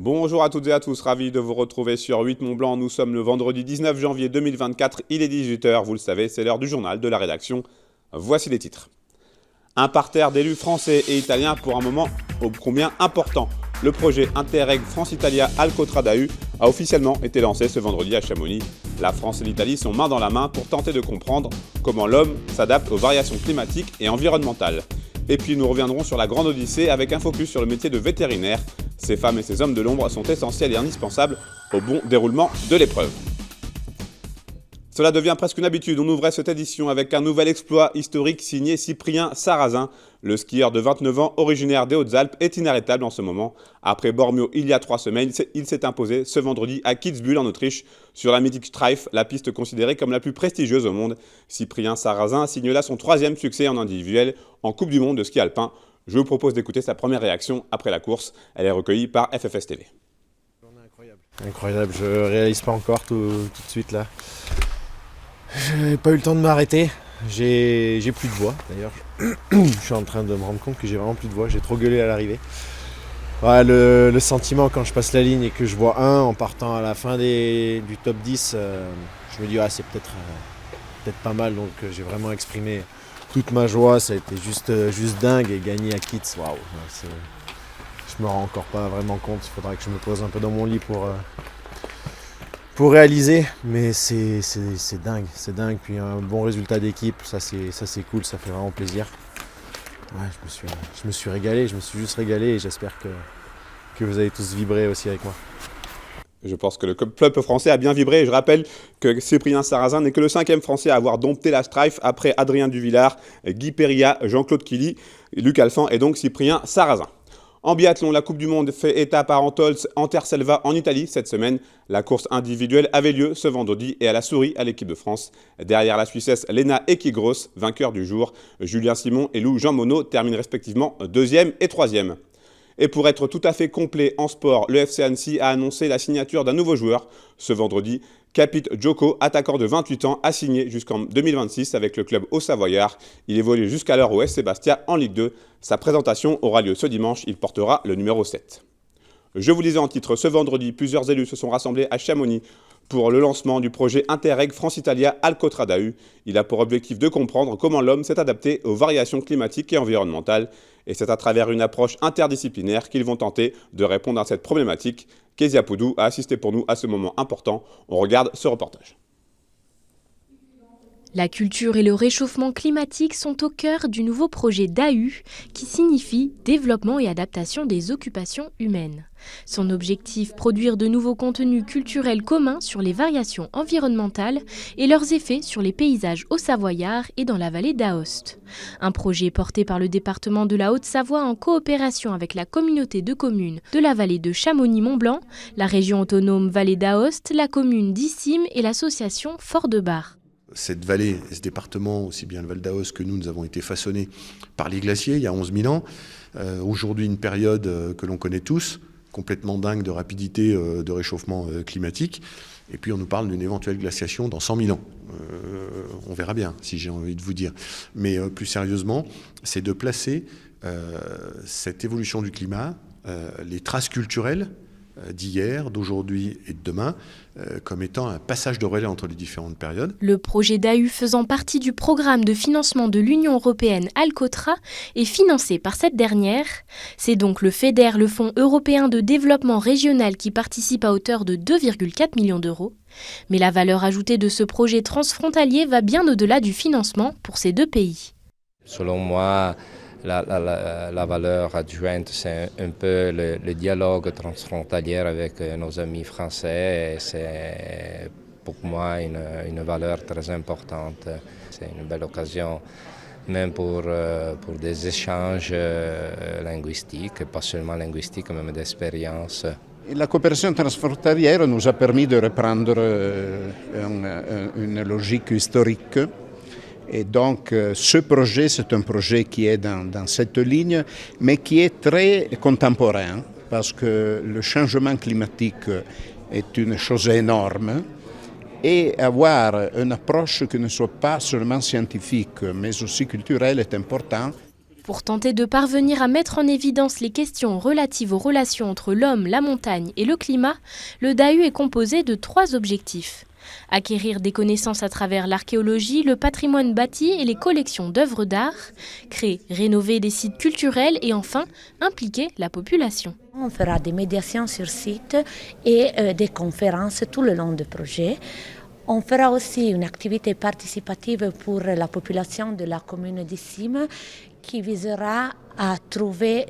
Bonjour à toutes et à tous, ravi de vous retrouver sur 8 Mont Blanc. Nous sommes le vendredi 19 janvier 2024, il est 18h, vous le savez, c'est l'heure du journal de la rédaction. Voici les titres. Un parterre d'élus français et italiens pour un moment ô combien important. Le projet Interreg France-Italia Alcotra d'AU a officiellement été lancé ce vendredi à Chamonix. La France et l'Italie sont main dans la main pour tenter de comprendre comment l'homme s'adapte aux variations climatiques et environnementales. Et puis nous reviendrons sur la grande odyssée avec un focus sur le métier de vétérinaire. Ces femmes et ces hommes de l'ombre sont essentiels et indispensables au bon déroulement de l'épreuve. Cela devient presque une habitude, on ouvrait cette édition avec un nouvel exploit historique signé Cyprien Sarrazin. Le skieur de 29 ans, originaire des Hautes-Alpes, est inarrêtable en ce moment. Après Bormio il y a 3 semaines, il s'est imposé ce vendredi à Kitzbühel en Autriche, sur la mythique Streif, la piste considérée comme la plus prestigieuse au monde. Cyprien Sarrazin signe là son 3e succès en individuel en Coupe du Monde de ski alpin. Je vous propose d'écouter sa première réaction après la course. Elle est recueillie par FFS TV. Incroyable, je réalise pas encore tout de suite là. J'ai pas eu le temps de m'arrêter, j'ai plus de voix d'ailleurs. Je suis en train de me rendre compte que j'ai vraiment plus de voix, j'ai trop gueulé à l'arrivée. Ouais, le sentiment quand je passe la ligne et que je vois un en partant à la fin du top 10, je me dis c'est peut-être pas mal, donc j'ai vraiment exprimé toute ma joie, ça a été juste dingue et gagner à Kitz, waouh. Je me rends encore pas vraiment compte, il faudra que je me pose un peu dans mon lit pour réaliser, mais c'est dingue, puis un bon résultat d'équipe, ça c'est cool, ça fait vraiment plaisir. Ouais, je me suis régalé, je me suis juste régalé et j'espère que vous avez tous vibré aussi avec moi. Je pense que le club français a bien vibré et je rappelle que Cyprien Sarrazin n'est que le 5e français à avoir dompté la Streif après Adrien Duvillard, Guy Périllat, Jean-Claude Killy, Luc Alphand et donc Cyprien Sarrazin. En biathlon, la Coupe du Monde fait étape à Antolz, en Terre-Selva, en Italie, cette semaine. La course individuelle avait lieu ce vendredi et elle a souri à l'équipe de France. Derrière la Suissesse, Lena Ekigros, vainqueur du jour. Julien Simon et Lou Jean Monod terminent respectivement 2e et 3e. Et pour être tout à fait complet en sport, le FC Annecy a annoncé la signature d'un nouveau joueur ce vendredi. Capit Djoko, attaquant de 28 ans, a signé jusqu'en 2026 avec le club haut-savoyard. Il évolue jusqu'alors au FC Bastia en Ligue 2. Sa présentation aura lieu ce dimanche, il portera le numéro 7. Je vous disais en titre, ce vendredi, plusieurs élus se sont rassemblés à Chamonix pour le lancement du projet Interreg France-Italia Alcotra d'AU. Il a pour objectif de comprendre comment l'homme s'est adapté aux variations climatiques et environnementales. Et c'est à travers une approche interdisciplinaire qu'ils vont tenter de répondre à cette problématique. Kezia Poudou a assisté pour nous à ce moment important. On regarde ce reportage. La culture et le réchauffement climatique sont au cœur du nouveau projet d'AU qui signifie Développement et adaptation des occupations humaines. Son objectif, produire de nouveaux contenus culturels communs sur les variations environnementales et leurs effets sur les paysages haut-savoyards et dans la vallée d'Aoste. Un projet porté par le département de la Haute-Savoie en coopération avec la communauté de communes de la vallée de Chamonix-Mont-Blanc, la région autonome Vallée d'Aoste, la commune d'Issim et l'association Fort-de-Bar. Cette vallée et ce département, aussi bien le Val d'Aoste que nous avons été façonnés par les glaciers il y a 11 000 ans. Aujourd'hui, une période que l'on connaît tous, complètement dingue de rapidité de réchauffement climatique. Et puis on nous parle d'une éventuelle glaciation dans 100 000 ans. On verra bien, si j'ai envie de vous dire. Mais plus sérieusement, c'est de placer cette évolution du climat, les traces culturelles d'hier, d'aujourd'hui et de demain, comme étant un passage de relais entre les différentes périodes. Le projet d'AU faisant partie du programme de financement de l'Union européenne Alcotra est financé par cette dernière. C'est donc le FEDER, le Fonds européen de développement régional, qui participe à hauteur de 2,4 millions d'euros. Mais la valeur ajoutée de ce projet transfrontalier va bien au-delà du financement pour ces deux pays. Selon moi, la valeur adjointe, c'est un peu le dialogue transfrontalier avec nos amis français. C'est pour moi une valeur très importante. C'est une belle occasion, même pour des échanges linguistiques, pas seulement linguistiques, même d'expérience. La coopération transfrontalière nous a permis de reprendre une logique historique. Et donc ce projet, c'est un projet qui est dans cette ligne, mais qui est très contemporain, parce que le changement climatique est une chose énorme. Et avoir une approche qui ne soit pas seulement scientifique, mais aussi culturelle est important. Pour tenter de parvenir à mettre en évidence les questions relatives aux relations entre l'homme, la montagne et le climat, le DAHU est composé de 3 objectifs. Acquérir des connaissances à travers l'archéologie, le patrimoine bâti et les collections d'œuvres d'art, créer, rénover des sites culturels et enfin impliquer la population. On fera des médiations sur site et des conférences tout le long du projet. On fera aussi une activité participative pour la population de la commune d'Issym qui visera à trouver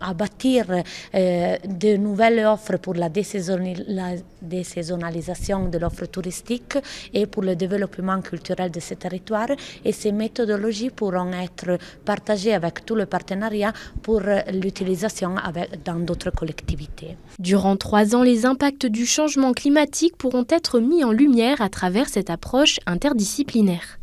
à bâtir de nouvelles offres pour la désaisonnalisation de l'offre touristique et pour le développement culturel de ce territoire. Et ces méthodologies pourront être partagées avec tout le partenariat pour l'utilisation dans d'autres collectivités. Durant 3 ans, les impacts du changement climatique pourront être mis en lumière à travers cette approche interdisciplinaire.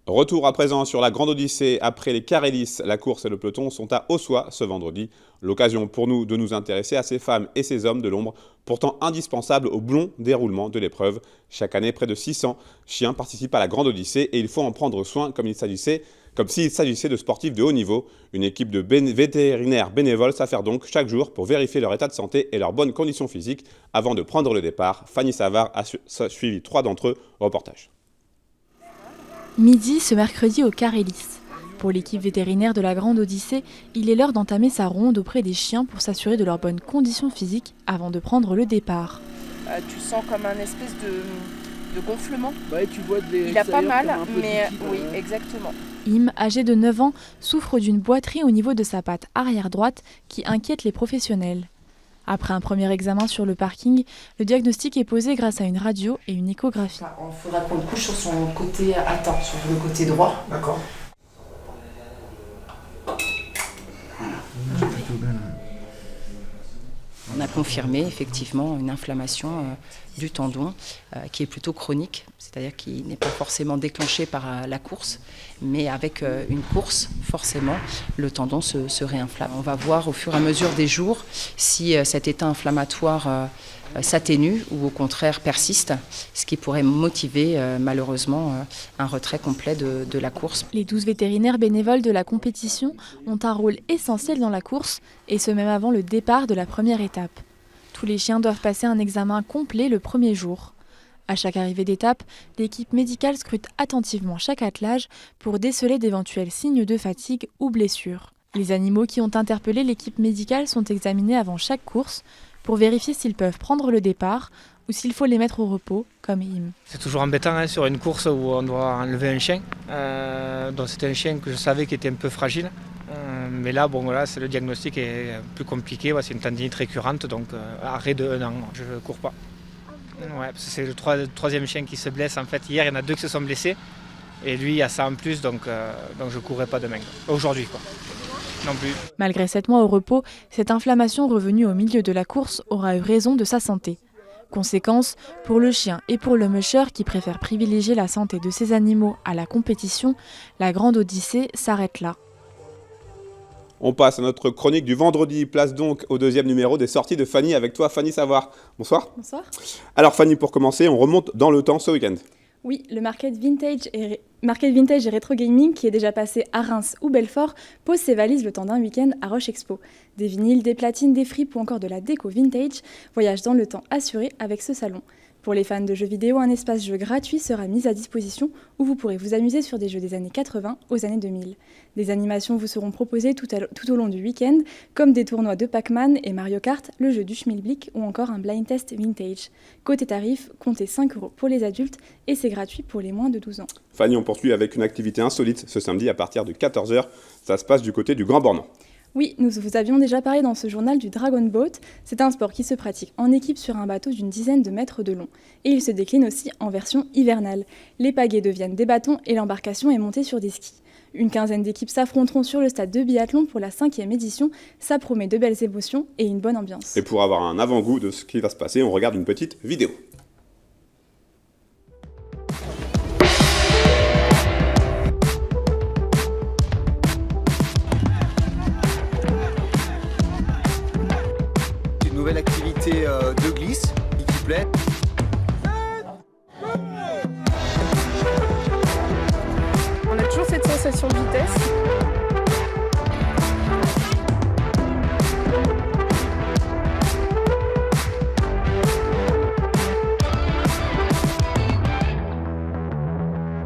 Retour à présent sur la Grande Odyssée. Après les Carélis, la course et le peloton sont à Ossois ce vendredi. L'occasion pour nous de nous intéresser à ces femmes et ces hommes de l'ombre, pourtant indispensables au bon déroulement de l'épreuve. Chaque année, près de 600 chiens participent à la Grande Odyssée et il faut en prendre soin comme s'il s'agissait de sportifs de haut niveau. Une équipe de vétérinaires bénévoles s'affaire donc chaque jour pour vérifier leur état de santé et leurs bonnes conditions physiques avant de prendre le départ. Fanny Savard a suivi 3 d'entre eux. Reportage. Midi ce mercredi au Carélis. Pour l'équipe vétérinaire de la Grande Odyssée, il est l'heure d'entamer sa ronde auprès des chiens pour s'assurer de leurs bonnes conditions physiques avant de prendre le départ. Tu sens comme un espèce de gonflement. Ouais, tu vois il a pas mal, mais oui, exactement. Im, âgé de 9 ans, souffre d'une boiterie au niveau de sa patte arrière droite qui inquiète les professionnels. Après un premier examen sur le parking, le diagnostic est posé grâce à une radio et une échographie. Il faudra qu'on le couche sur son côté atteint, sur le côté droit. D'accord. On a confirmé effectivement une inflammation du tendon qui est plutôt chronique, c'est-à-dire qui n'est pas forcément déclenchée par la course, mais avec une course, forcément, le tendon se réinflamme. On va voir au fur et à mesure des jours si cet état inflammatoire s'atténue ou au contraire persiste, ce qui pourrait motiver malheureusement un retrait complet de la course. Les 12 vétérinaires bénévoles de la compétition ont un rôle essentiel dans la course, et ce même avant le départ de la première étape. Tous les chiens doivent passer un examen complet le premier jour. À chaque arrivée d'étape, l'équipe médicale scrute attentivement chaque attelage pour déceler d'éventuels signes de fatigue ou blessures. Les animaux qui ont interpellé l'équipe médicale sont examinés avant chaque course pour vérifier s'ils peuvent prendre le départ ou s'il faut les mettre au repos, comme Im. C'est toujours embêtant sur une course où on doit enlever un chien. Donc c'était un chien que je savais qui était un peu fragile. Mais là, le diagnostic est plus compliqué. C'est une tendinite récurrente, donc arrêt de 1 an. Je ne cours pas. Ouais, parce que c'est le troisième chien qui se blesse. En fait, hier, il y en a 2 qui se sont blessés. Et lui, il y a ça en plus, donc je ne courrai pas demain. Aujourd'hui, quoi. Non plus. Malgré 7 mois au repos, cette inflammation revenue au milieu de la course aura eu raison de sa santé. Conséquence, pour le chien et pour le musher qui préfère privilégier la santé de ses animaux à la compétition, la Grande Odyssée s'arrête là. On passe à notre chronique du vendredi. Place donc au 2e numéro des sorties de Fanny avec toi, Fanny Savard. Bonsoir. Bonsoir. Alors Fanny, pour commencer, on remonte dans le temps ce week-end. Oui, le Market Vintage et Rétro Gaming, qui est déjà passé à Reims ou Belfort, pose ses valises le temps d'un week-end à Roche Expo. Des vinyles, des platines, des fripes ou encore de la déco vintage, voyage dans le temps assuré avec ce salon. Pour les fans de jeux vidéo, un espace jeu gratuit sera mis à disposition où vous pourrez vous amuser sur des jeux des années 80 aux années 2000. Des animations vous seront proposées tout au long du week-end, comme des tournois de Pac-Man et Mario Kart, le jeu du Schmilblick ou encore un blind test vintage. Côté tarif, comptez 5 € pour les adultes et c'est gratuit pour les moins de 12 ans. Fanny, on poursuit avec une activité insolite ce samedi à partir de 14h. Ça se passe du côté du Grand Bornand. Oui, nous vous avions déjà parlé dans ce journal du Dragon Boat. C'est un sport qui se pratique en équipe sur un bateau d'une dizaine de mètres de long. Et il se décline aussi en version hivernale. Les pagaies deviennent des bâtons et l'embarcation est montée sur des skis. Une quinzaine d'équipes s'affronteront sur le stade de biathlon pour la 5e édition. Ça promet de belles émotions et une bonne ambiance. Et pour avoir un avant-goût de ce qui va se passer, on regarde une petite vidéo. Nouvelle activité de glisse qui plaît. On a toujours cette sensation station de vitesse.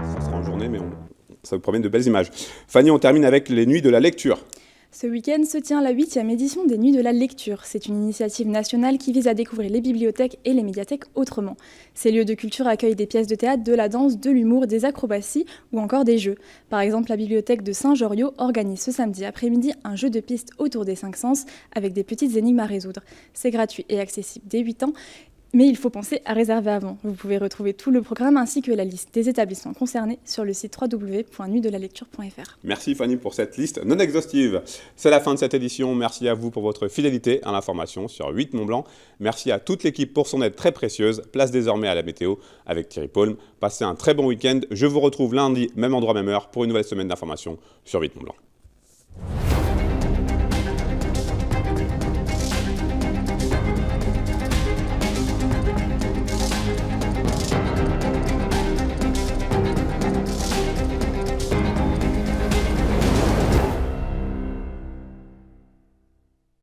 Ça sera en journée, mais ça vous promet de belles images. Fanny, on termine avec les nuits de la lecture. Ce week-end se tient la 8e édition des Nuits de la Lecture. C'est une initiative nationale qui vise à découvrir les bibliothèques et les médiathèques autrement. Ces lieux de culture accueillent des pièces de théâtre, de la danse, de l'humour, des acrobaties ou encore des jeux. Par exemple, la bibliothèque de Saint-Joriot organise ce samedi après-midi un jeu de piste autour des 5 sens avec des petites énigmes à résoudre. C'est gratuit et accessible dès 8 ans. Mais il faut penser à réserver avant. Vous pouvez retrouver tout le programme ainsi que la liste des établissements concernés sur le site www.nuitdelalecture.fr. Merci Fanny pour cette liste non exhaustive. C'est la fin de cette édition. Merci à vous pour votre fidélité à l'information sur 8 Mont-Blanc. Merci à toute l'équipe pour son aide très précieuse. Place désormais à la météo avec Thierry Paulme. Passez un très bon week-end. Je vous retrouve lundi, même endroit, même heure, pour une nouvelle semaine d'information sur 8 Mont-Blanc.